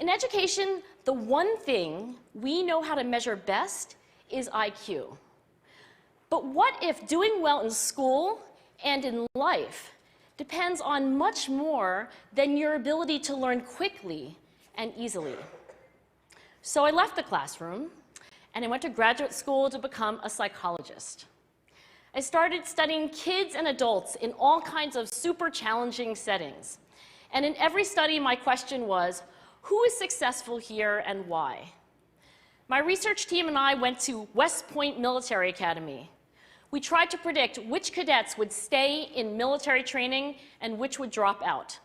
In education, the one thing we know how to measure best is IQ. But what if doing well in school and in life depends on much more than your ability to learn quickly and easily? So I left the classroom and I went to graduate school to become a psychologist. I started studying kids and adults in all kinds of super challenging settings. And in every study, my question was, who is successful here and why? My research team and I went to West Point Military Academy. We tried to predict which cadets would stay in military training and which would drop out.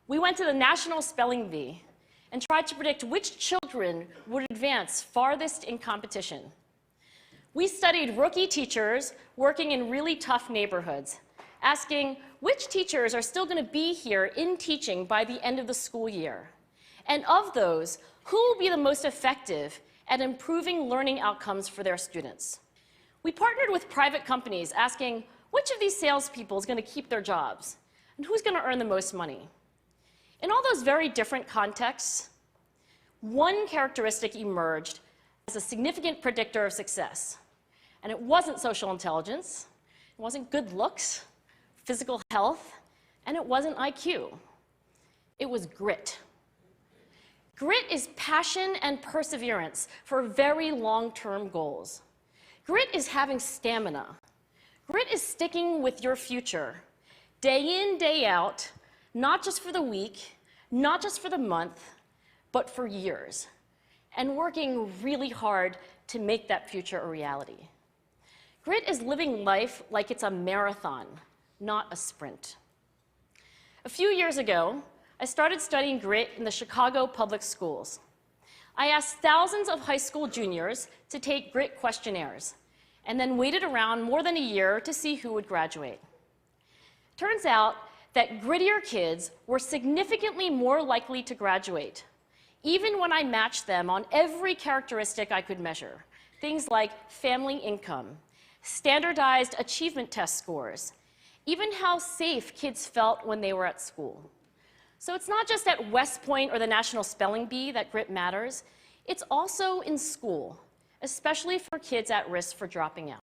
We went to the National Spelling Bee and tried to predict which children would advance farthest in competition. We studied rookie teachers working in really tough neighborhoods, asking which teachers are still going to be here in teaching by the end of the school year. And of those, who will be the most effective at improving learning outcomes for their students? We partnered with private companies, asking which of these salespeople is going to keep their jobs and who's going to earn the most money. In all those very different contexts, one characteristic emerged as a significant predictor of success. And it wasn't social intelligence, it wasn't good looks, physical health, and it wasn't IQ. It was grit. Grit is passion and perseverance for very long-term goals. Grit is having stamina. Grit is sticking with your future, day in, day out, not just for the week, not just for the month, but for years, and working really hard to make that future a reality. Grit is living life like it's a marathon, not a sprint. A few years ago, I started studying grit in the Chicago public schools. I asked thousands of high school juniors to take grit questionnaires, and then waited around more than a year to see who would graduate. Turns out that grittier kids were significantly more likely to graduate, even when I matched them on every characteristic I could measure, things like family income, standardized achievement test scores, even how safe kids felt when they were at school. So it's not just at West Point or the National Spelling Bee that grit matters, it's also in school, especially for kids at risk for dropping out.